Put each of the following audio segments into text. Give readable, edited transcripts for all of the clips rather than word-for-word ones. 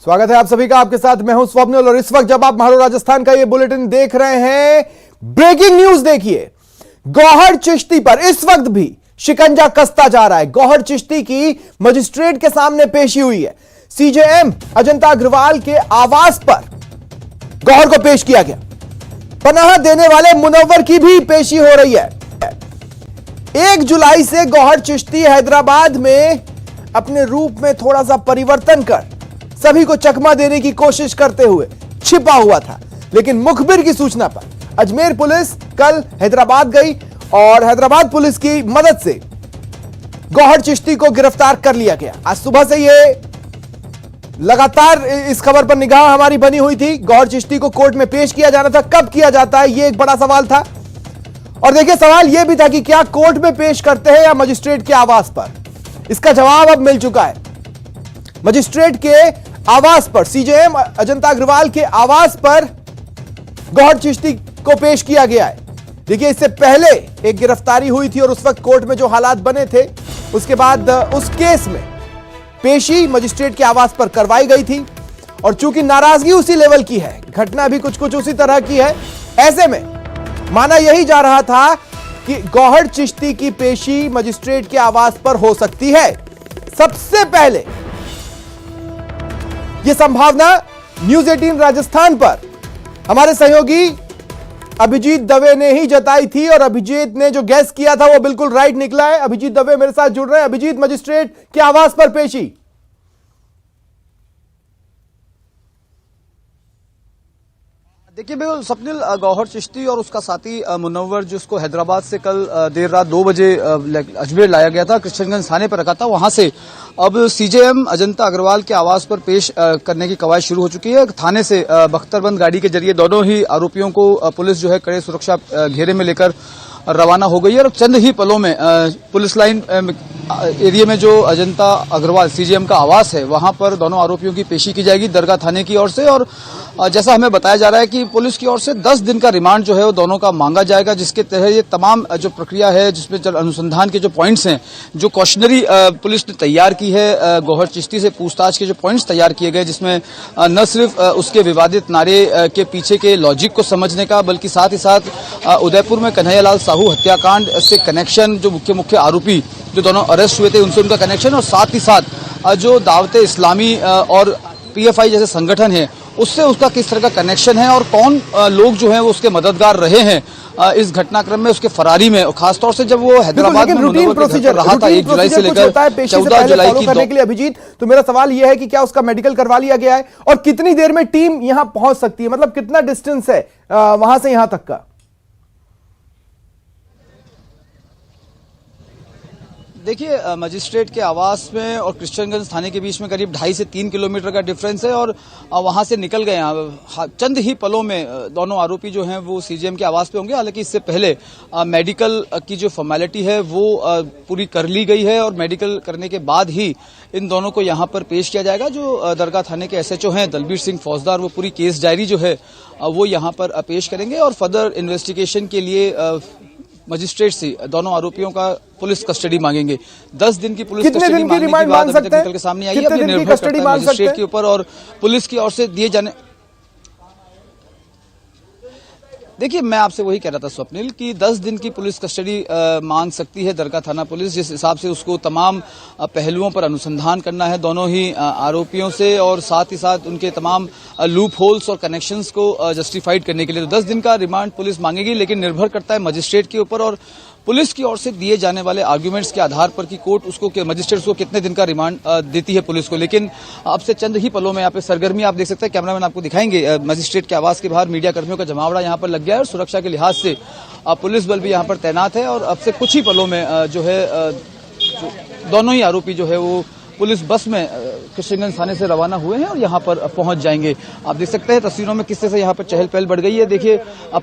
स्वागत है आप सभी का। आपके साथ मैं हूं स्वप्निल और इस वक्त जब आप महारो राजस्थान का ये बुलेटिन देख रहे हैं, ब्रेकिंग न्यूज देखिए। गौहर चिश्ती पर इस वक्त भी शिकंजा कसता जा रहा है। गौहर चिश्ती की मजिस्ट्रेट के सामने पेशी हुई है। सीजेएम अजंता अग्रवाल के आवास पर गौहर को पेश किया गया। पनाह देने वाले मुनव्वर की भी पेशी हो रही है। 1 जुलाई से गौहर चिश्ती हैदराबाद में अपने रूप में थोड़ा सा परिवर्तन कर सभी को चकमा देने की कोशिश करते हुए छिपा हुआ था, लेकिन मुखबिर की सूचना पर अजमेर पुलिस कल हैदराबाद गई और हैदराबाद पुलिस की मदद से गौहर चिश्ती को गिरफ्तार कर लिया गया। आज सुबह से ये लगातार इस खबर पर निगाह हमारी बनी हुई थी। गौहर चिश्ती को कोर्ट में पेश किया जाना था, कब किया जाता है ये एक बड़ा सवाल था। और देखिए सवाल यह भी था कि क्या कोर्ट में पेश करते हैं या मजिस्ट्रेट के आवास पर। इसका जवाब अब मिल चुका है। मजिस्ट्रेट के आवास पर, सीजेएम अजंता अग्रवाल के आवास पर गौहर चिश्ती को पेश किया गया है। देखिए इससे पहले एक गिरफ्तारी हुई थी और उस वक्त कोर्ट में जो हालात बने थे, उसके बाद उस केस में पेशी मजिस्ट्रेट के आवास पर करवाई गई थी। और चूंकि नाराजगी उसी लेवल की है, घटना भी कुछ उसी तरह की है, ऐसे में माना यही जा रहा था कि गौहर चिश्ती की पेशी मजिस्ट्रेट के आवास पर हो सकती है। सबसे पहले यह संभावना न्यूज 18 राजस्थान पर हमारे सहयोगी अभिजीत दवे ने ही जताई थी और अभिजीत ने जो गैस किया था वो बिल्कुल राइट निकला है। अभिजीत दवे मेरे साथ जुड़ रहे हैं। अभिजीत, मजिस्ट्रेट के आवास पर पेशी। देखिए बिल्कुल स्वप्निल, गौहर चिश्ती और उसका साथी मुनव्वर जिसको हैदराबाद से कल देर रात 2 बजे अजमेर लाया गया था, कृष्णगंज थाने पर रखा था, वहां से अब सीजेएम अजंता अग्रवाल के आवास पर पेश करने की कवायद शुरू हो चुकी है। थाने से बख्तरबंद गाड़ी के जरिए दोनों ही आरोपियों को पुलिस जो है कड़े सुरक्षा घेरे में लेकर रवाना हो गई है। और चंद ही पलों में पुलिस लाइन एरिया में जो अजंता अग्रवाल सीजेएम का आवास है, वहां पर दोनों आरोपियों की पेशी की जाएगी दरगाह थाने की ओर से। और जैसा हमें बताया जा रहा है कि पुलिस की ओर से 10 दिन का रिमांड जो है वो दोनों का मांगा जाएगा, जिसके तहत ये तमाम जो प्रक्रिया है, जिसमें अनुसंधान के जो पॉइंट्स हैं, जो कॉशनरी पुलिस ने तैयार की है, गौहर चिश्ती से पूछताछ के जो पॉइंट्स तैयार किए गए, जिसमें न सिर्फ उसके विवादित नारे के पीछे के लॉजिक को समझने का, बल्कि साथ ही साथ उदयपुर में कन्हैयालाल साहू हत्याकांड से कनेक्शन, जो मुख्य आरोपी जो दोनों अरेस्ट हुए थे उनसे उनका कनेक्शन, और साथ ही साथ जो दावते इस्लामी और पीएफआई जैसे संगठन है उससे उसका किस तरह का कनेक्शन है और कौन लोग जो हैं वो उसके मददगार रहे हैं इस घटनाक्रम में, उसके फरारी में। और खासतौर से जब वो हैदराबाद में रूटीन प्रोसीजर रहा था 1 जुलाई से लेकर 14 जुलाई की करने के लिए। अभिजीत, तो मेरा सवाल यह है कि क्या उसका मेडिकल करवा लिया गया है और कितनी देर में टीम यहां पहुंच सकती है? मतलब कितना डिस्टेंस है वहां से यहां तक का? देखिए मजिस्ट्रेट के आवास में और कृष्णगंज थाने के बीच में करीब 2.5 से 3 किलोमीटर का डिफरेंस है। और वहां से निकल गए हैं चंद ही पलों में दोनों आरोपी जो हैं वो सीजेएम के आवास पे होंगे। हालांकि इससे पहले मेडिकल की जो फॉर्मेलिटी है वो पूरी कर ली गई है और मेडिकल करने के बाद ही इन दोनों को यहां पर पेश किया जाएगा। जो दरगाह थाने के एसएचओ हैं दलबीर सिंह फौजदार, वो पूरी केस डायरी जो है वो यहां पर पेश करेंगे और फर्दर इन्वेस्टिगेशन के लिए मजिस्ट्रेट से दोनों आरोपियों का पुलिस कस्टडी मांगेंगे। 10 दिन की पुलिस कस्टडी मांगने की बात अभी तक निकल के सामने आई है। अब ये निर्भर करता है मजिस्ट्रेट के ऊपर और पुलिस की ओर से दिए जाने। देखिए मैं आपसे वही कह रहा था स्वप्निल कि 10 दिन की पुलिस कस्टडी मांग सकती है दरगाह थाना पुलिस, जिस हिसाब से उसको तमाम पहलुओं पर अनुसंधान करना है दोनों ही आरोपियों से, और साथ ही साथ उनके तमाम लूप होल्स और कनेक्शंस को जस्टिफाइड करने के लिए। तो 10 दिन का रिमांड पुलिस मांगेगी, लेकिन निर्भर करता है मजिस्ट्रेट के ऊपर और पुलिस की ओर से दिए जाने वाले आर्ग्यूमेंट्स के आधार पर कि कोर्ट उसको मजिस्ट्रेट को कितने दिन का रिमांड देती है पुलिस को। लेकिन अब से चंद ही पलों में यहाँ पे सरगर्मी आप देख सकते हैं, कैमरामैन आपको दिखाएंगे। मजिस्ट्रेट के आवास के बाहर मीडिया कर्मियों का जमावड़ा यहाँ पर लग गया है और सुरक्षा के लिहाज से पुलिस बल भी यहाँ पर तैनात है। और अब से कुछ ही पलों में जो है दोनों ही आरोपी जो है वो पुलिस बस में कृष्णगंज थाने से रवाना हुए हैं और यहां पर पहुंच जाएंगे। आप देख सकते हैं तस्वीरों में किस तरह से यहां पर चहल पहल बढ़ गई है। देखिए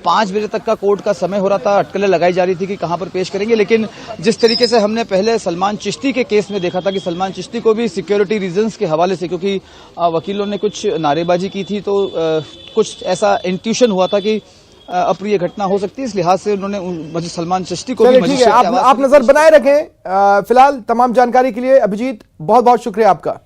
5 बजे तक का कोर्ट का समय हो रहा था, अटकलें लगाई जा रही थी कि कहां पर पेश करेंगे, लेकिन जिस तरीके से हमने पहले सलमान चिश्ती के केस में देखा था कि सलमान चिश्ती को भी सिक्योरिटी रीजंस के हवाले से, क्योंकि वकीलों ने कुछ नारेबाजी की थी, तो कुछ ऐसा इंट्यूशन हुआ था कि अप्रिय घटना हो सकती है, इस लिहाज से उन्होंने सलमान चिश्ती को भी आप नजर बनाए रखें। फिलहाल तमाम जानकारी के लिए अभिजीत बहुत बहुत शुक्रिया आपका।